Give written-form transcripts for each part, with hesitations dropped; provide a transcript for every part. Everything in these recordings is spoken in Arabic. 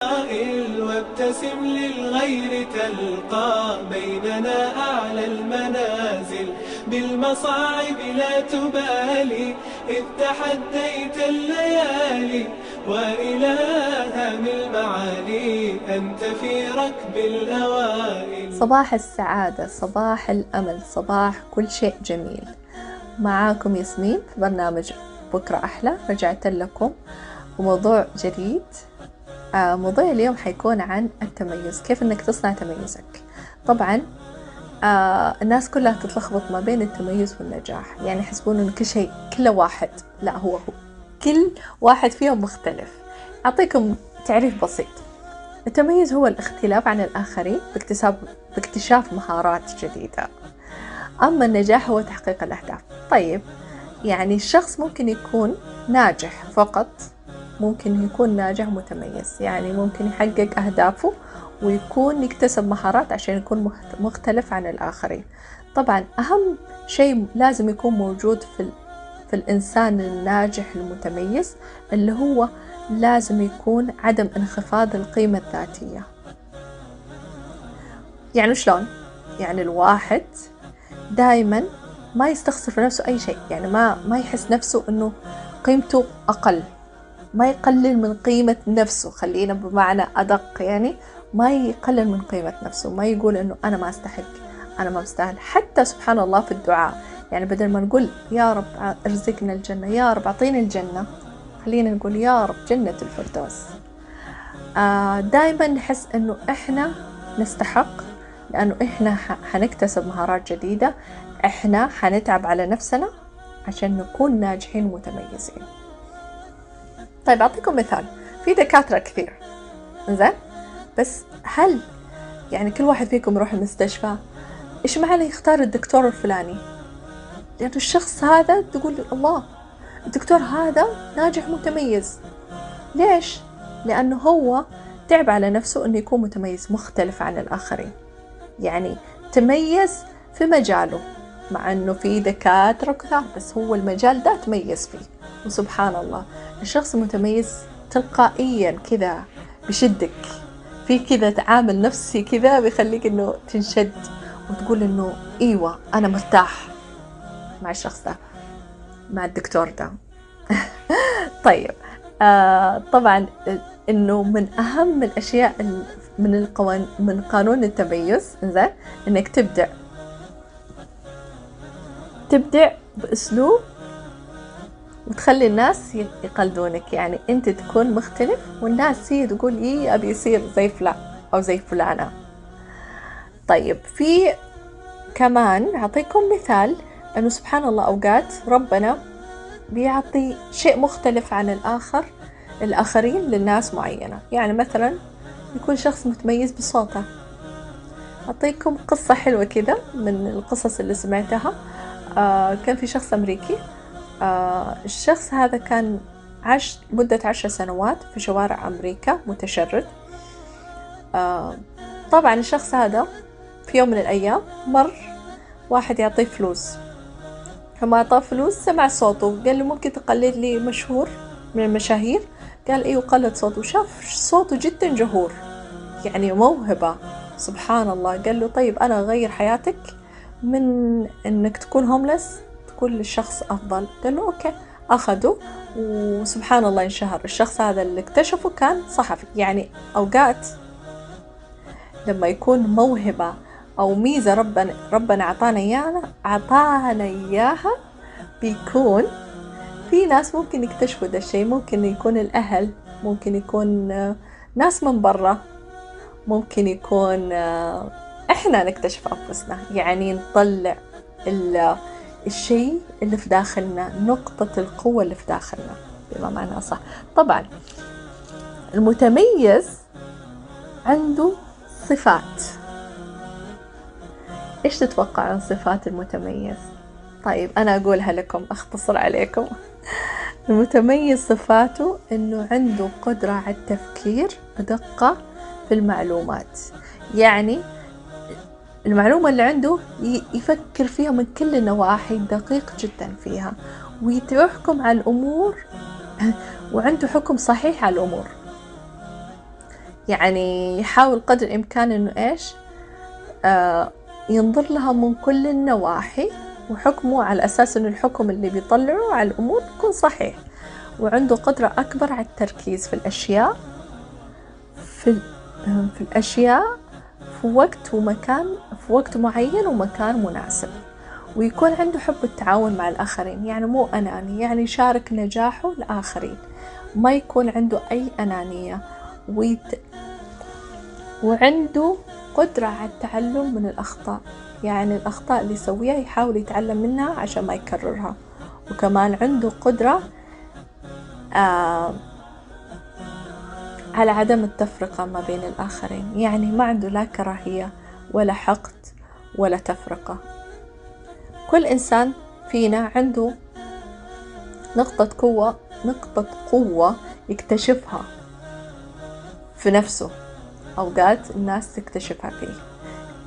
وابتسم للغير تلقى بيننا أعلى المنازل. بالمصاعب لا تبالي إذ تحديت الليالي، وإلى هام المعالي أنت في ركب الأوائل. صباح السعادة، صباح الأمل، صباح كل شيء جميل. معاكم ياسمين في برنامج بكرة أحلى. رجعت لكم بموضوع جديد. موضوع اليوم حيكون عن التميز، كيف انك تصنع تميزك. طبعا الناس كلها تتلخبط ما بين التميز والنجاح، يعني يحسبون ان كل شيء كله واحد. لا، هو كل واحد فيهم مختلف. أعطيكم تعريف بسيط. التميز هو الاختلاف عن الآخرين باكتشاف مهارات جديدة. أما النجاح هو تحقيق الأهداف. طيب، يعني الشخص ممكن يكون ناجح فقط، ممكن يكون ناجح متميز، يعني ممكن يحقق أهدافه ويكون يكتسب مهارات عشان يكون مختلف عن الآخرين. طبعا أهم شيء لازم يكون موجود في الإنسان الناجح المتميز اللي هو لازم يكون عدم انخفاض القيمة الذاتية. يعني شلون؟ يعني الواحد دائما ما يستخسر في نفسه أي شيء، يعني ما يحس نفسه أنه قيمته أقل، ما يقلل من قيمة نفسه، خلينا بمعنى أدق، يعني ما يقلل من قيمة نفسه، ما يقول أنه أنا ما أستحق، أنا ما أستاهل. حتى سبحان الله في الدعاء، يعني بدل ما نقول يا رب ارزقنا الجنة، يا رب أعطيني الجنة، خلينا نقول يا رب جنة الفردوس. دائما نحس أنه إحنا نستحق، لأنه إحنا حنكتسب مهارات جديدة، إحنا حنتعب على نفسنا عشان نكون ناجحين متميزين. طيب أعطيكم مثال. في دكاترة كثير، إنزين، بس هل يعني كل واحد فيكم يروح المستشفى إيش معنى يختار الدكتور الفلاني؟ لأنه الشخص هذا تقول الله الدكتور هذا ناجح متميز. ليش؟ لأنه هو تعب على نفسه أنه يكون متميز مختلف عن الآخرين، يعني تميز في مجاله، مع أنه في دكاترة كثار بس هو المجال ده تميز فيه. وسبحان الله الشخص المتميز تلقائيا كذا بشدك في كذا تعامل نفسي كذا بيخليك أنه تنشد وتقول أنه إيوة أنا مرتاح مع الشخص ده، مع الدكتور ده. طيب طبعا انه من اهم الاشياء من قانون التميز، إنزين، انك تبدع باسلوب وتخلي الناس يقلدونك، يعني انت تكون مختلف والناس هي تقول ايه ابي يصير زي فلان او زي فلانة. طيب في كمان اعطيكم مثال انه سبحان الله اوقات ربنا بيعطي شيء مختلف عن الآخرين للناس معينة. يعني مثلا يكون شخص متميز بصوته. أعطيكم قصة حلوة كده من القصص اللي سمعتها. كان في شخص أمريكي. الشخص هذا كان عاش مدة 10 سنوات في شوارع أمريكا متشرد. طبعا الشخص هذا في يوم من الأيام مر واحد يعطيه فلوس، فما أعطاه فلوس سمع صوته، قال له ممكن تقلد لي مشهور من المشاهير؟ قال إيه، وقلد صوته، شاف صوته جدا جهور، يعني موهبة. سبحان الله. قال له طيب أنا أغير حياتك من إنك تكون هوملس تكون للشخص أفضل. قال له أوكي. أخده وسبحان الله انشهر. الشخص هذا اللي اكتشفه كان صحفي. يعني أوقات لما يكون موهبة أو ميزة ربنا أعطانا إياها بيكون في ناس ممكن يكتشفوا ده الشيء. ممكن يكون الأهل، ممكن يكون ناس من برا، ممكن يكون إحنا نكتشف أنفسنا، يعني نطلع الشيء اللي في داخلنا، نقطة القوة اللي في داخلنا بما معنى صح. طبعا المتميز عنده صفات. إيش تتوقع عن صفات المتميز؟ طيب أنا أقولها لكم، أختصر عليكم. المتميز صفاته إنه عنده قدرة على التفكير بدقة في المعلومات، يعني المعلومة اللي عنده يفكر فيها من كل النواحي، دقيق جدا فيها، ويحكم على الأمور وعنده حكم صحيح على الأمور. يعني يحاول قدر الإمكان إنه إيش ينظر لها من كل النواحي، وحكمه على أساس إنه الحكم اللي بيطلعه على الأمور يكون صحيح، وعنده قدرة أكبر على التركيز في الأشياء في الأشياء في وقت ومكان، في وقت معين ومكان مناسب، ويكون عنده حب التعاون مع الآخرين، يعني مو أناني، يعني يشارك نجاحه الآخرين، ما يكون عنده أي أنانية، وعنده قدرة على التعلم من الأخطاء، يعني الأخطاء اللي يسويها يحاول يتعلم منها عشان ما يكررها، وكمان عنده قدرة على عدم التفرقة ما بين الآخرين، يعني ما عنده لا كراهية ولا حقد ولا تفرقة. كل إنسان فينا عنده نقطة قوة يكتشفها في نفسه، أوقات الناس تكتشفها فيه.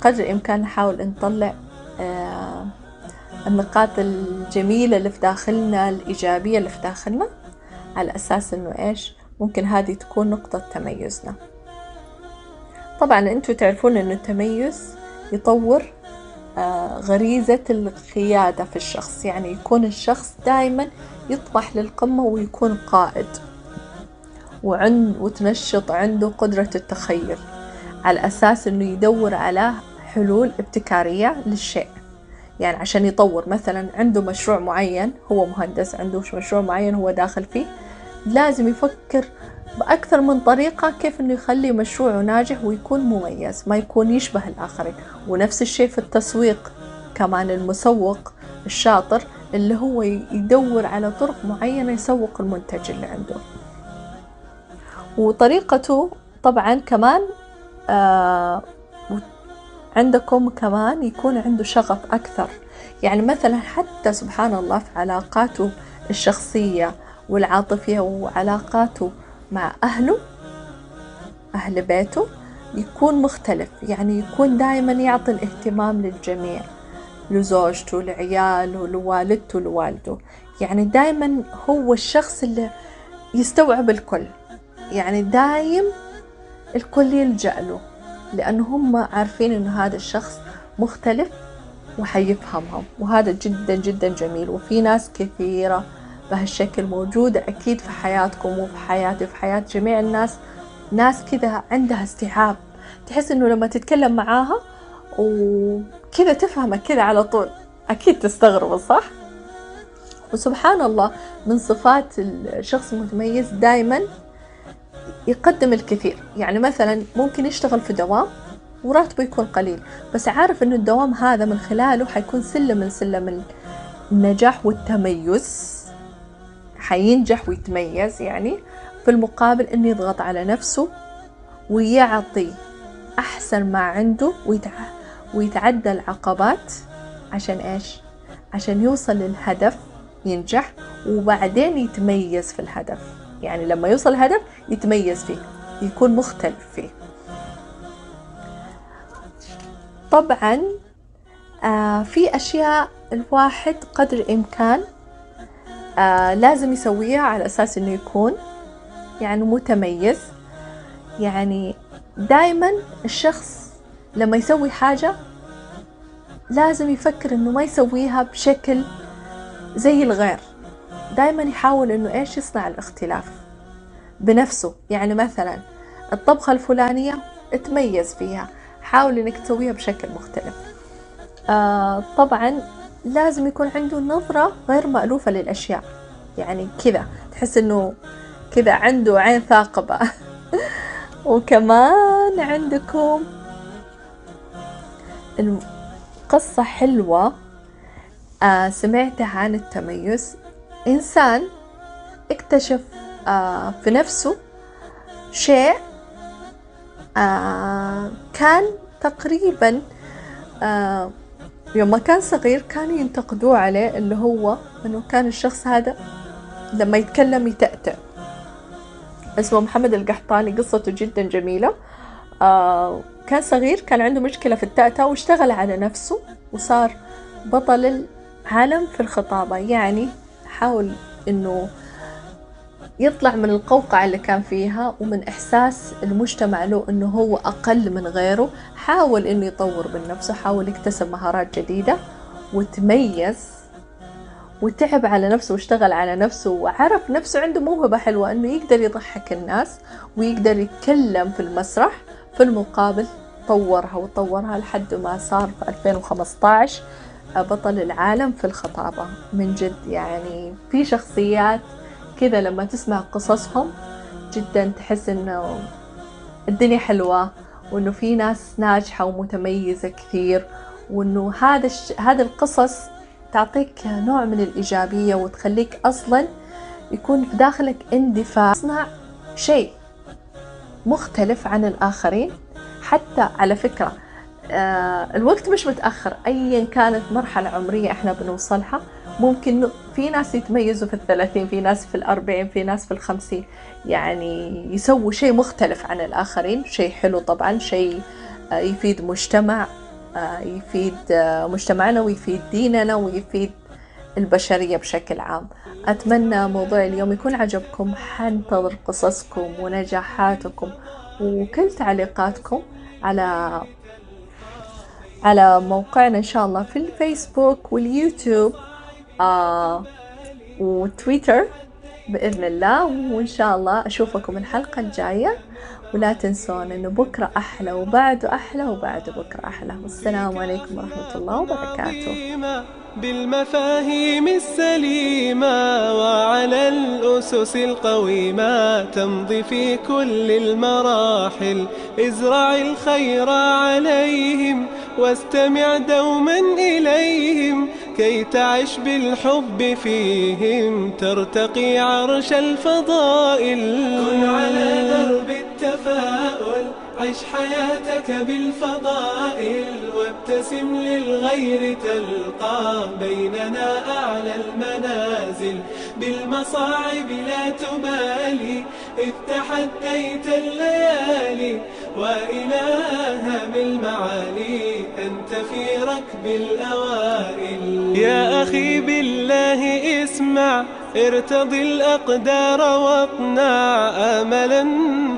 قدر الإمكان نحاول نطلع النقاط الجميلة اللي في داخلنا، الإيجابية اللي في داخلنا، على أساس إنه إيش ممكن هذه تكون نقطة تميزنا. طبعا أنتوا تعرفون إنه التميز يطور غريزة القيادة في الشخص، يعني يكون الشخص دائما يطمح للقمة ويكون قائد، وتنشط عنده قدرة التخيل، على أساس إنه يدور على حلول ابتكارية للشيء. يعني عشان يطور، مثلا عنده مشروع معين، هو مهندس عنده مشروع معين هو داخل فيه، لازم يفكر بأكثر من طريقة كيف إنه يخلي مشروعه ناجح ويكون مميز، ما يكون يشبه الآخرين. ونفس الشيء في التسويق، كمان المسوق الشاطر اللي هو يدور على طرق معينة يسوق المنتج اللي عنده، وطريقته طبعا كمان عندكم كمان يكون عنده شغف أكثر. يعني مثلا حتى سبحان الله في علاقاته الشخصية والعاطفية وعلاقاته مع أهل بيته يكون مختلف، يعني يكون دائما يعطي الاهتمام للجميع، لزوجته، لعياله، لوالدته، لوالده، يعني دائما هو الشخص اللي يستوعب الكل، يعني دايم الكل يلجأ له، لأنه هم عارفين إنه هذا الشخص مختلف وحيفهمهم، وهذا جدا جدا جميل. وفي ناس كثيرة بهالشكل موجودة أكيد في حياتكم وفي حياتي وفي حياة جميع الناس، ناس كذا عندها استيعاب، تحس إنه لما تتكلم معاها وكذا تفهمك كذا على طول، أكيد تستغرب صح؟ وسبحان الله من صفات الشخص المتميز دايما يقدم الكثير، يعني مثلا ممكن يشتغل في دوام وراتبه يكون قليل، بس عارف إنه الدوام هذا من خلاله حيكون سلم من سلم النجاح والتميز، حينجح ويتميز، يعني في المقابل إنه يضغط على نفسه ويعطي أحسن ما عنده ويتعدى العقبات، عشان إيش؟ عشان يوصل للهدف، ينجح وبعدين يتميز في الهدف، يعني لما يوصل الهدف يتميز فيه، يكون مختلف فيه. طبعا في أشياء الواحد قدر الإمكان لازم يسويها على أساس إنه يكون يعني متميز. يعني دايما الشخص لما يسوي حاجة لازم يفكر إنه ما يسويها بشكل زي الغير، دايما يحاول إنه إيش يصنع الاختلاف بنفسه. يعني مثلا الطبخة الفلانية اتميز فيها، حاول إنك تسويها بشكل مختلف. طبعا لازم يكون عنده نظرة غير مألوفة للأشياء، يعني كذا تحس إنه كذا عنده عين ثاقبة. وكمان عندكم قصة حلوة سمعتها عن التميز. إنسان اكتشف في نفسه شيء كان تقريبا يوم ما كان صغير كانوا ينتقدوه عليه، اللي هو أنه كان الشخص هذا لما يتكلم يتأتأ. اسمه محمد القحطاني، قصته جدا جميلة. كان صغير، كان عنده مشكلة في التأتأ واشتغل على نفسه وصار بطل العالم في الخطابة، يعني حاول أنه يطلع من القوقعة اللي كان فيها ومن إحساس المجتمع له إنه هو أقل من غيره. حاول إنه يطور من نفسه، حاول يكتسب مهارات جديدة وتميز وتعب على نفسه واشتغل على نفسه وعرف نفسه عنده موهبة حلوة إنه يقدر يضحك الناس ويقدر يتكلم في المسرح. في المقابل طورها لحد ما صار في 2015 بطل العالم في الخطابة. من جد يعني في شخصيات كذا لما تسمع قصصهم جدا تحس إنه الدنيا حلوة، وإنه في ناس ناجحة ومتميزة كثير، وإنه هذا القصص تعطيك نوع من الإيجابية وتخليك أصلا يكون في داخلك اندفاع، تصنع شيء مختلف عن الآخرين. حتى على فكرة الوقت مش متأخر، أيا كانت مرحلة عمرية احنا بنوصلها. ممكن في ناس يتميزوا في 30، في ناس في 40، في ناس في 50، يعني يسووا شيء مختلف عن الآخرين، شيء حلو طبعا، شيء يفيد يفيد مجتمعنا ويفيد ديننا ويفيد البشرية بشكل عام. أتمنى موضوع اليوم يكون عجبكم. حنتظر قصصكم ونجاحاتكم وكل تعليقاتكم على موقعنا إن شاء الله في الفيسبوك واليوتيوب وتويتر بإذن الله. وإن شاء الله أشوفكم الحلقة الجاية، ولا تنسون إنه بكرة أحلى وبعده أحلى وبعده بكرة أحلى. والسلام عليكم ورحمة الله وبركاته. بالمفاهيم السليمة وعلى الأسس القويمة تمضي في كل المراحل. ازرع الخير عليهم واستمع دوما إليهم كي تعش بالحب فيهم ترتقي عرش الفضائل. كن على درب التفاؤل، عش حياتك بالفضائل، وابتسم للغير تلقى بيننا أعلى المنازل. بالمصاعب لا تبالي إذ تحديت الليالي، وإلهها بالمعالي أنت في ركب الأوائل. يا أخي بالله اسمع، ارتضي الأقدار واقنع، آملا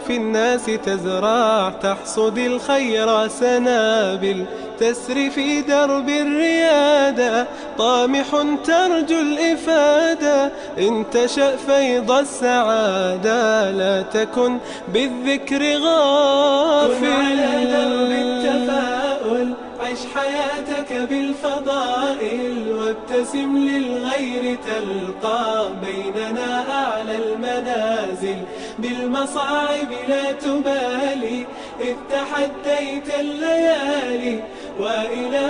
في الناس تزرع، تحصد الخير سنابل، تسري في درب الريادة، طامح ترجو الإفادة، إن تشأ فيض السعادة لا تكن بالذكر غافل. كن على درب التفاؤل، عش حياتك بالفضائل، وابتسم للغير تلقى بيننا أعلى المنازل. بالمصاعب لا تبالي إذ تحديت الليالي، وإلى